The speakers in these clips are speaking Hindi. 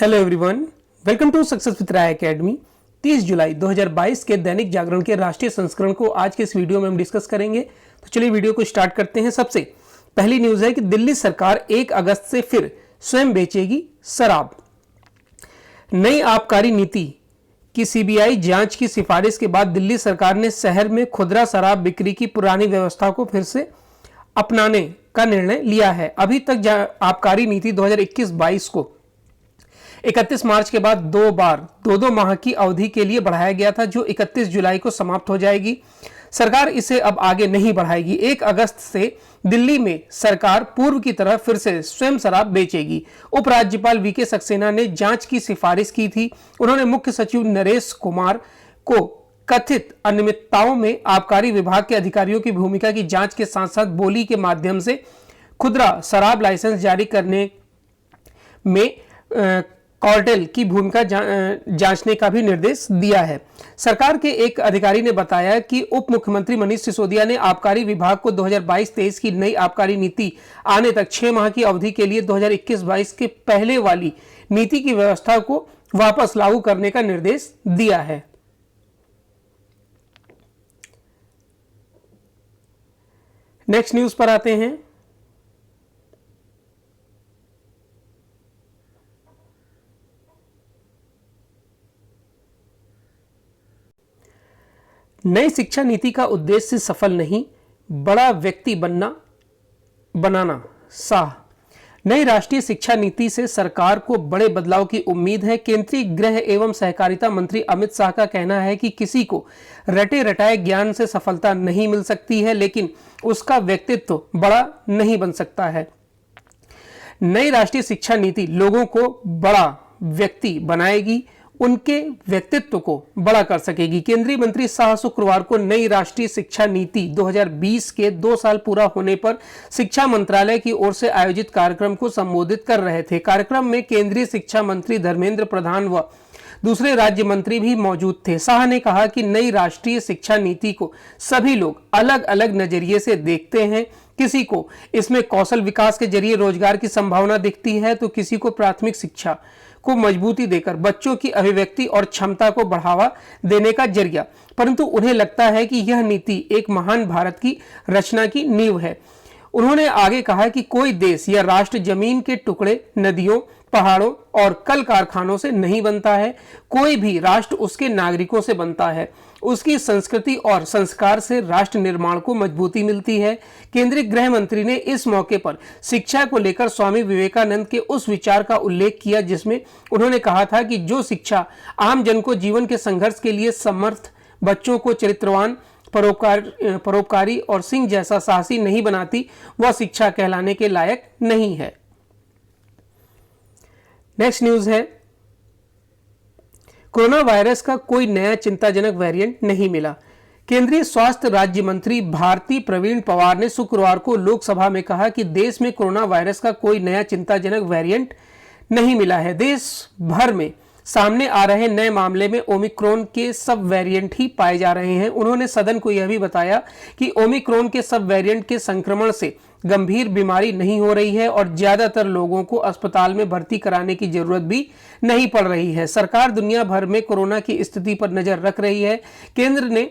Hello everyone, welcome to success with Rai academy. 30 जुलाई 2022 के दैनिक जागरण के राष्ट्रीय संस्करण को आज के इस वीडियो में हम डिस्कस करेंगे। तो चलिए वीडियो को स्टार्ट करते हैं। सबसे पहली न्यूज है कि दिल्ली सरकार 1 अगस्त से फिर स्वयं बेचेगी शराब। नई आबकारी नीति की सीबीआई जांच की सिफारिश के बाद दिल्ली सरकार ने शहर में खुदरा शराब बिक्री की पुरानी व्यवस्था को फिर से अपनाने का निर्णय लिया है। अभी तक आबकारी नीति 2021-22 को 31 मार्च के बाद दो माह की अवधि के लिए बढ़ाया गया था, जो 31 जुलाई को समाप्त हो जाएगी। सरकार इसे अब आगे नहीं बढ़ाएगी। 1 अगस्त से दिल्ली में सरकार पूर्व की तरह फिर से स्वयं शराब बेचेगी। उपराज्यपाल वीके सक्सेना ने जांच की सिफारिश की थी। उन्होंने मुख्य सचिव नरेश कुमार को कथित अनियमितताओं में आबकारी विभाग के अधिकारियों की भूमिका की जांच के साथ साथ बोली के माध्यम से खुदरा शराब लाइसेंस जारी करने में कार्टेल की भूमिका जांचने का भी निर्देश दिया है। सरकार के एक अधिकारी ने बताया कि उप मुख्यमंत्री मनीष सिसोदिया ने आबकारी विभाग को 2022-23 की नई आबकारी नीति आने तक 6 माह की अवधि के लिए 2021-22 के पहले वाली नीति की व्यवस्था को वापस लागू करने का निर्देश दिया है। नेक्स्ट न्यूज पर आते हैं। नई शिक्षा नीति का उद्देश्य सफल नहीं, बड़ा व्यक्ति बनाना शाह। नई राष्ट्रीय शिक्षा नीति से सरकार को बड़े बदलाव की उम्मीद है। केंद्रीय गृह एवं सहकारिता मंत्री अमित शाह का कहना है कि किसी को रटे रटाए ज्ञान से सफलता नहीं मिल सकती है, लेकिन उसका व्यक्तित्व बड़ा नहीं बन सकता है। नई राष्ट्रीय शिक्षा नीति लोगों को बड़ा व्यक्ति बनाएगी, उनके व्यक्तित्व को बड़ा कर सकेगी। केंद्रीय मंत्री शाह शुक्रवार को नई राष्ट्रीय शिक्षा नीति 2020 के 2 साल पूरा होने पर शिक्षा मंत्रालय की ओर से आयोजित कार्यक्रम को संबोधित कर रहे थे। कार्यक्रम में केंद्रीय शिक्षा मंत्री धर्मेंद्र प्रधान व दूसरे राज्य मंत्री भी मौजूद थे। शाह ने कहा कि नई राष्ट्रीय शिक्षा नीति को सभी लोग अलग अलग नजरिए से देखते हैं। किसी को इसमें कौशल विकास के जरिए रोजगार की संभावना दिखती है, तो किसी को प्राथमिक शिक्षा को मजबूती देकर बच्चों की अभिव्यक्ति और क्षमता को बढ़ावा देने का जरिया। परंतु उन्हें लगता है कि यह नीति एक महान भारत की रचना की नींव है। उन्होंने आगे कहा कि कोई देश या राष्ट्र जमीन के टुकड़े, नदियों, पहाड़ों और कल कारखानों से नहीं बनता है। कोई भी राष्ट्र उसके नागरिकों से बनता है। उसकी संस्कृति और संस्कार से राष्ट्र निर्माण को मजबूती मिलती है। केंद्रीय गृह मंत्री ने इस मौके पर शिक्षा को लेकर स्वामी विवेकानंद के उस विचार का उल्लेख किया जिसमें उन्होंने कहा था कि जो शिक्षा आम जन को जीवन के संघर्ष के लिए समर्थ, बच्चों को चरित्रवान, परोपकारी और सिंह जैसा साहसी नहीं बनाती, वह शिक्षा कहलाने के लायक नहीं है। नेक्स्ट न्यूज है, कोरोना वायरस का कोई नया चिंताजनक वेरिएंट नहीं मिला। केंद्रीय स्वास्थ्य राज्य मंत्री भारती प्रवीण पवार ने शुक्रवार को लोकसभा में कहा कि देश में कोरोना वायरस का कोई नया चिंताजनक वेरिएंट नहीं मिला है। देश भर में सामने आ रहे नए मामले में ओमिक्रॉन के सब वेरिएंट ही पाए जा रहे हैं। उन्होंने सदन को यह भी बताया कि ओमिक्रॉन के सब वेरिएंट के संक्रमण से गंभीर बीमारी नहीं हो रही है और ज्यादातर लोगों को अस्पताल में भर्ती कराने की जरूरत भी नहीं पड़ रही है। सरकार दुनिया भर में कोरोना की स्थिति पर नजर रख रही है। केंद्र ने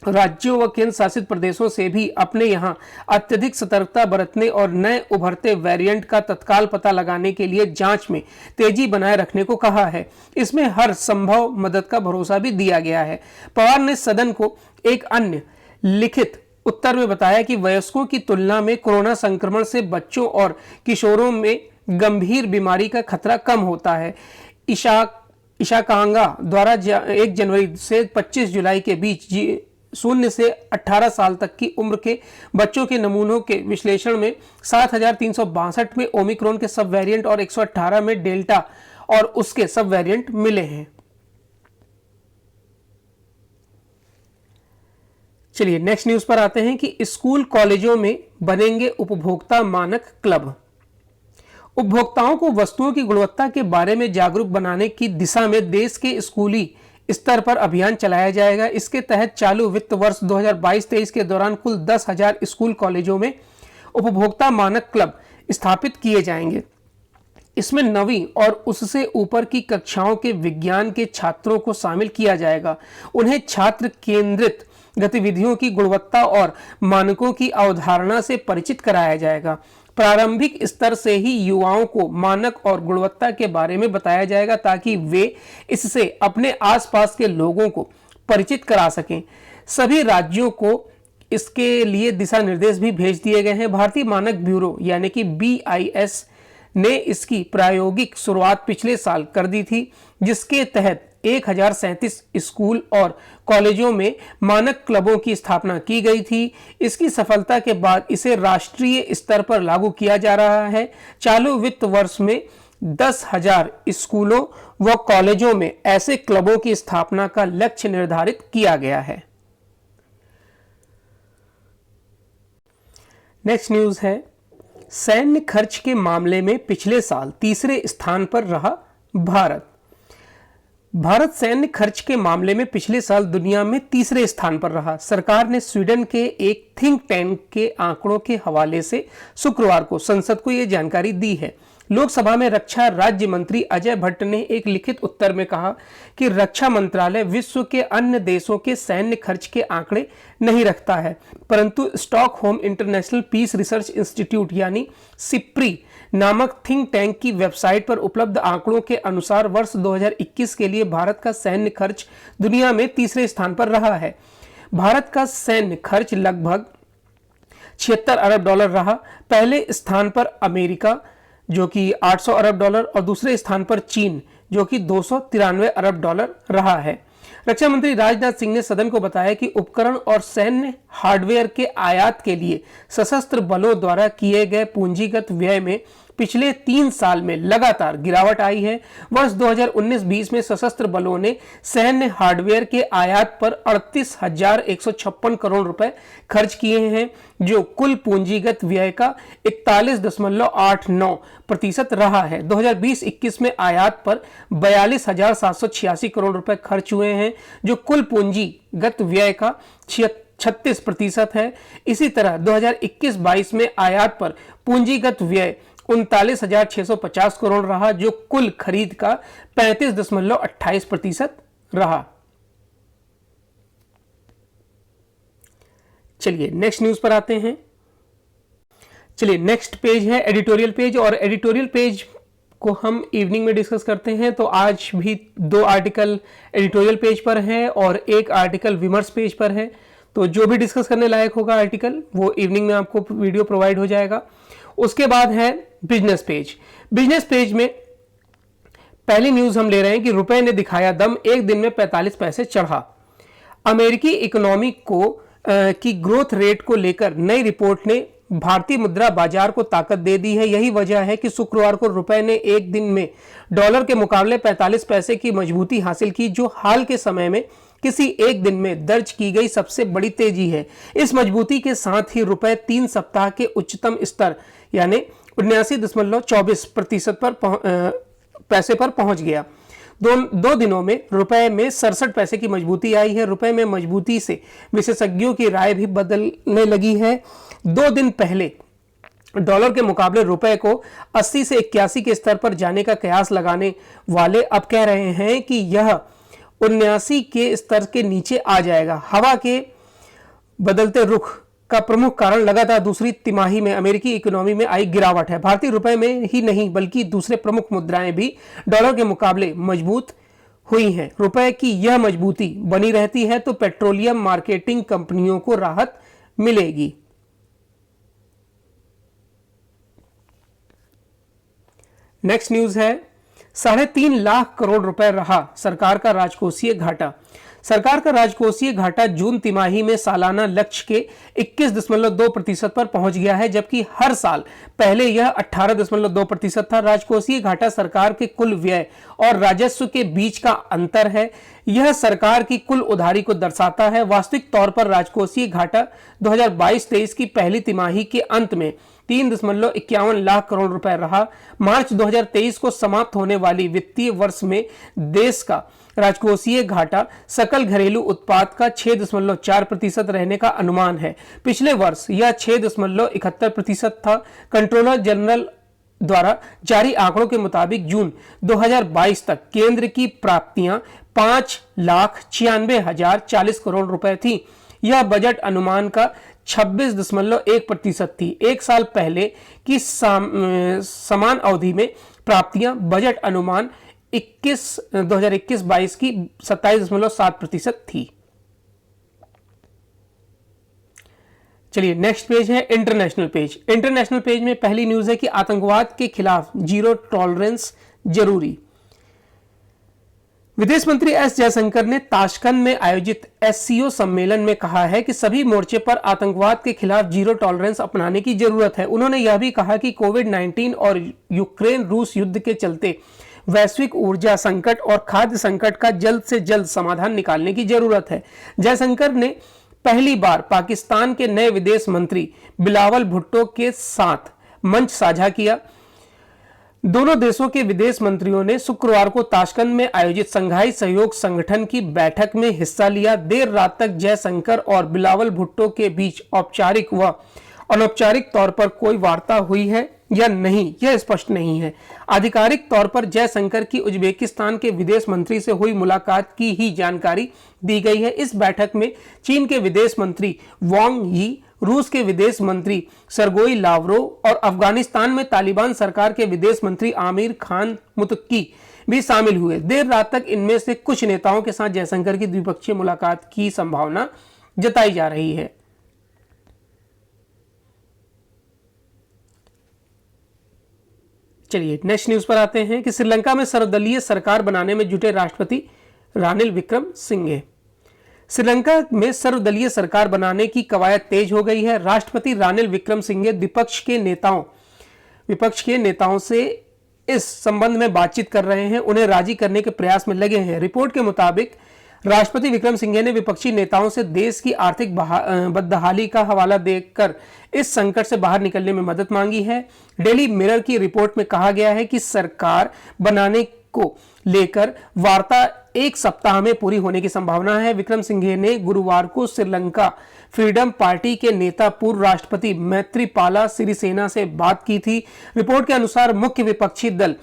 राज्यों व केंद्र शासित प्रदेशों से भी अपने यहाँ अत्यधिक सतर्कता बरतने और नए उभरते वेरिएंट का तत्काल पता लगाने के लिए जांच में तेजी बनाए रखने को कहा है। इसमें हर संभव मदद का भरोसा भी दिया गया है। पवार ने सदन को एक अन्य लिखित उत्तर में बताया कि वयस्कों की तुलना में कोरोना संक्रमण से बच्चों और किशोरों में गंभीर बीमारी का खतरा कम होता है। ईशा कांगा द्वारा 1 जनवरी से 25 जुलाई के बीच 0 से 18 साल तक की उम्र के बच्चों के नमूनों के विश्लेषण में 7362 में ओमिक्रॉन के सब वेरिएंट और 118 में डेल्टा और उसके सब वेरिएंट मिले हैं। चलिए नेक्स्ट न्यूज पर आते हैं कि स्कूल कॉलेजों में बनेंगे उपभोक्ता मानक क्लब। उपभोक्ताओं को वस्तुओं की गुणवत्ता के बारे में जागरूक बनाने की दिशा में देश के स्कूली स्तर पर अभियान चलाया जाएगा। इसके तहत चालू वित्त वर्ष 2022-23 के दौरान कुल 10,000 स्कूल कॉलेजों में उपभोक्ता मानक क्लब स्थापित किए जाएंगे। इसमें 9वीं और उससे ऊपर की कक्षाओं के विज्ञान के छात्रों को शामिल किया जाएगा। उन्हें छात्र केंद्रित गतिविधियों की गुणवत्ता और मानकों की अवधारणा से परिचित कराया जाएगा। प्रारंभिक स्तर से ही युवाओं को मानक और गुणवत्ता के बारे में बताया जाएगा ताकि वे इससे अपने आसपास के लोगों को परिचित करा सकें। सभी राज्यों को इसके लिए दिशा निर्देश भी भेज दिए गए हैं। भारतीय मानक ब्यूरो यानी कि BIS ने इसकी प्रायोगिक शुरुआत पिछले साल कर दी थी, जिसके तहत 1037 स्कूल और कॉलेजों में मानक क्लबों की स्थापना की गई थी। इसकी सफलता के बाद इसे राष्ट्रीय स्तर पर लागू किया जा रहा है। चालू वित्त वर्ष में 10,000 स्कूलों व कॉलेजों में ऐसे क्लबों की स्थापना का लक्ष्य निर्धारित किया गया है। नेक्स्ट न्यूज है, सैन्य खर्च के मामले में पिछले साल तीसरे स्थान पर रहा भारत। भारत सैन्य खर्च के मामले में पिछले साल दुनिया में तीसरे स्थान पर रहा। सरकार ने स्वीडन के एक थिंक टैंक के आंकड़ों के हवाले से शुक्रवार को संसद को यह जानकारी दी है। लोकसभा में रक्षा राज्य मंत्री अजय भट्ट ने एक लिखित उत्तर में कहा कि रक्षा मंत्रालय विश्व के अन्य देशों के सैन्य खर्च के आंकड़े नहीं रखता है, परंतु Stockholm International Peace Research Institute यानी सिप्री नामक थिंक टैंक की वेबसाइट पर उपलब्ध आंकड़ों के अनुसार वर्ष 2021 के लिए भारत का सैन्य खर्च दुनिया में तीसरे स्थान पर रहा है। भारत का सैन्य खर्च लगभग 76 अरब डॉलर रहा। पहले स्थान पर अमेरिका जो कि 800 अरब डॉलर और दूसरे स्थान पर चीन जो कि 293 अरब डॉलर रहा है। रक्षा मंत्री राजनाथ सिंह ने सदन को बताया कि उपकरण और सैन्य हार्डवेयर के आयात के लिए सशस्त्र बलों द्वारा किए गए पूंजीगत व्यय में पिछले 3 साल में लगातार गिरावट आई है। वर्ष 2019-20 में सशस्त्र बलों ने सैन्य हार्डवेयर के आयात पर 38,156 करोड़ रुपए खर्च किए हैं, जो कुल पूंजीगत व्यय का 41.89% रहा है। 2020-21 में आयात पर 42,786 करोड़ रुपए खर्च हुए हैं, जो कुल पूंजीगत व्यय का 36% है। इसी तरह 2021-22 में आयात पर पूंजीगत व्यय 39,650 करोड़ रहा, जो कुल खरीद का 35.28% रहा। चलिए नेक्स्ट न्यूज पर आते हैं। चलिए नेक्स्ट पेज है एडिटोरियल पेज, और एडिटोरियल पेज को हम इवनिंग में डिस्कस करते हैं। तो आज भी 2 आर्टिकल एडिटोरियल पेज पर है और 1 आर्टिकल विमर्श पेज पर है। तो जो भी डिस्कस करने लायक होगा आर्टिकल वो इवनिंग में आपको वीडियो प्रोवाइड हो जाएगा। उसके बाद है बिजनेस पेज। बिजनेस पेज में पहली न्यूज हम ले रहे हैं कि रुपए ने दिखाया दम, एक दिन में 45 पैसे चढ़ा। अमेरिकी इकोनॉमी की ग्रोथ रेट को लेकर नई रिपोर्ट ने भारतीय मुद्रा बाजार को ताकत दे दी है। यही वजह है कि शुक्रवार को रुपए ने एक दिन में डॉलर के मुकाबले 45 पैसे की मजबूती हासिल की, जो हाल के समय में किसी एक दिन में दर्ज की गई सबसे बड़ी तेजी है। इस मजबूती के साथ ही रुपए 3 सप्ताह के उच्चतम स्तर यानी 79.24% पैसे पर पहुंच गया। दो दिनों में रुपए में 67 पैसे की मजबूती आई है। रुपए में मजबूती से विशेषज्ञों की राय भी बदलने लगी है। 2 दिन पहले डॉलर के मुकाबले रुपए को 80 से 81 के स्तर पर जाने का कयास लगाने वाले अब कह रहे हैं कि यह 79 के स्तर के नीचे आ जाएगा। हवा के बदलते रुख का प्रमुख कारण लगातार दूसरी तिमाही में अमेरिकी इकोनॉमी में आई गिरावट है। भारतीय रुपए में ही नहीं बल्कि दूसरे प्रमुख मुद्राएं भी डॉलर के मुकाबले मजबूत हुई हैं। रुपए की यह मजबूती बनी रहती है तो पेट्रोलियम मार्केटिंग कंपनियों को राहत मिलेगी। नेक्स्ट न्यूज है 3.5 लाख करोड़ रुपए रहा सरकार का राजकोषीय घाटा। सरकार का राजकोषीय घाटा जून तिमाही में सालाना लक्ष्य के 21.2% पर पहुंच गया है, जबकि हर साल पहले यह 18.2% था। राजकोषीय घाटा सरकार के कुल व्यय और राजस्व के बीच का अंतर है। यह सरकार की कुल उधारी को दर्शाता है। वास्तविक तौर पर राजकोषीय घाटा 2022-23 की पहली तिमाही के अंत में 3.51 लाख करोड़ रुपए रहा। मार्च 2023 को समाप्त होने वाली वित्तीय वर्ष में देश का राजकोषीय घाटा सकल घरेलू उत्पाद का 6.4% रहने का अनुमान है। पिछले वर्ष यह 6.71% था। कंट्रोलर जनरल द्वारा जारी आंकड़ों के मुताबिक जून 2022 तक केंद्र की प्राप्तियां 5,96,040 करोड़ रुपए थी। यह बजट अनुमान का 26.1% थी। एक साल पहले की समान अवधि में प्राप्तियां बजट अनुमान 2021-22 की 27.7% थी। चलिए नेक्स्ट पेज है इंटरनेशनल पेज। इंटरनेशनल पेज में पहली न्यूज है कि आतंकवाद के खिलाफ जीरो टॉलरेंस जरूरी। विदेश मंत्री एस जयशंकर ने ताशकंद में आयोजित एससीओ सम्मेलन में कहा है कि सभी मोर्चे पर आतंकवाद के खिलाफ जीरो टॉलरेंस अपनाने की जरूरत है। उन्होंने यह भी कहा कि कोविड-19 और यूक्रेन रूस युद्ध के चलते वैश्विक ऊर्जा संकट और खाद्य संकट का जल्द से जल्द समाधान निकालने की जरूरत है। जयशंकर ने पहली बार पाकिस्तान के नए विदेश मंत्री बिलावल भुट्टो के साथ मंच साझा किया। दोनों देशों के विदेश मंत्रियों ने शुक्रवार को ताशकंद में आयोजित संघाई सहयोग संगठन की बैठक में हिस्सा लिया। देर रात तक जयशंकर और बिलावल भुट्टो के बीच औपचारिक व अनौपचारिक तौर पर कोई वार्ता हुई है या नहीं, यह स्पष्ट नहीं है। आधिकारिक तौर पर जयशंकर की उज्बेकिस्तान के विदेश मंत्री से हुई मुलाकात की ही जानकारी दी गई है। इस बैठक में चीन के विदेश मंत्री वांग यी, रूस के विदेश मंत्री सरगोई लावरोव और अफगानिस्तान में तालिबान सरकार के विदेश मंत्री आमिर खान मुतक्की भी शामिल हुए। देर रात तक इनमें से कुछ नेताओं के साथ जयशंकर की द्विपक्षीय मुलाकात की संभावना जताई जा रही है। चलिए नेक्स्ट न्यूज पर आते हैं कि श्रीलंका में सर्वदलीय सरकार बनाने में जुटे राष्ट्रपति रानिल विक्रमसिंघे। श्रीलंका में सर्वदलीय सरकार बनाने की कवायद तेज हो गई है। राष्ट्रपति रानिल विक्रमसिंघे विपक्ष के नेताओं से इस संबंध में बातचीत कर रहे हैं, उन्हें राजी करने के प्रयास में लगे हैं। रिपोर्ट के मुताबिक राष्ट्रपति विक्रमसिंघे ने विपक्षी नेताओं से देश की आर्थिक बदहाली का हवाला देकर इस संकट से बाहर निकलने में मदद मांगी है। डेली मिरर की रिपोर्ट में कहा गया है कि सरकार बनाने को लेकर वार्ता एक सप्ताह में पूरी होने की संभावना है। विक्रमसिंघे ने गुरुवार को श्रीलंका फ्रीडम पार्टी के नेता पूर्व राष्ट्रपति मैत्रीपाला सिरिसेना से बात की थी। रिपोर्ट के अनुसार मुख्य विपक्षी दल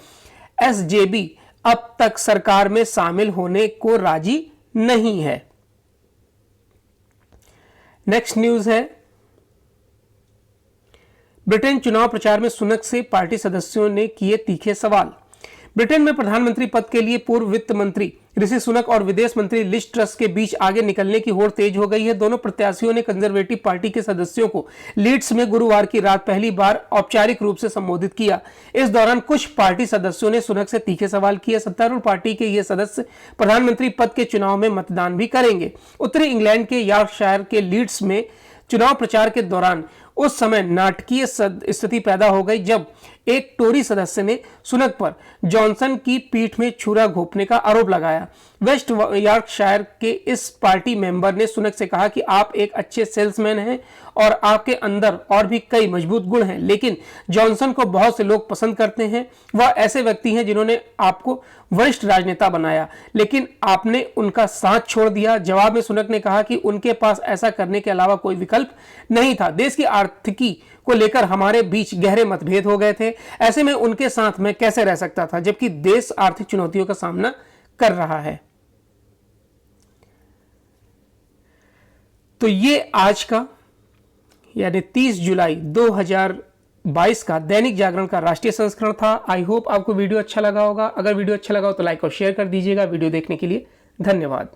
एसजेबी अब तक सरकार में शामिल होने को राजी नहीं है। नेक्स्ट न्यूज है ब्रिटेन चुनाव प्रचार में सुनक से पार्टी सदस्यों ने किए तीखे सवाल। ब्रिटेन में प्रधानमंत्री पद के लिए पूर्व वित्त मंत्री ऋषि सुनक और विदेश मंत्री लिज ट्रस के बीच आगे निकलने की होड़ तेज हो गई है। दोनों प्रत्याशियों ने कंजर्वेटिव पार्टी के सदस्यों को लीड्स में गुरुवार की रात पहली बार औपचारिक रूप से संबोधित किया। इस दौरान कुछ पार्टी सदस्यों ने सुनक से तीखे सवाल किए। सत्तारूढ़ पार्टी के ये सदस्य प्रधानमंत्री पद के चुनाव में मतदान भी करेंगे। उत्तरी इंग्लैंड के यॉर्कशायर के लीड्स में चुनाव प्रचार के दौरान उस समय नाटकीय स्थिति पैदा हो गई जब एक टोरी सदस्य ने सुनक पर जॉनसन की पीठ में छुरा घोंपने का आरोप लगाया। वेस्ट यॉर्कशायर के इस पार्टी मेंबर ने सुनक से कहा कि आप एक अच्छे सेल्समैन हैं और आपके अंदर और भी कई मजबूत गुण हैं, लेकिन जॉनसन को बहुत से लोग पसंद करते हैं। वह ऐसे व्यक्ति हैं जिन्होंने आपको वरिष्ठ राजनेता बनाया, लेकिन आपने उनका साथ छोड़ दिया। जवाब में सुनक ने कहा कि उनके पास ऐसा करने के अलावा कोई विकल्प नहीं था। देश की आर्थिकी को लेकर हमारे बीच गहरे मतभेद हो गए थे। ऐसे में उनके साथ मैं कैसे रह सकता था जबकि देश आर्थिक चुनौतियों का सामना कर रहा है। तो ये आज का यानी 30 जुलाई 2022 का दैनिक जागरण का राष्ट्रीय संस्करण था। आई होप आपको वीडियो अच्छा लगा होगा। अगर वीडियो अच्छा लगा हो तो लाइक और शेयर कर दीजिएगा। वीडियो देखने के लिए धन्यवाद।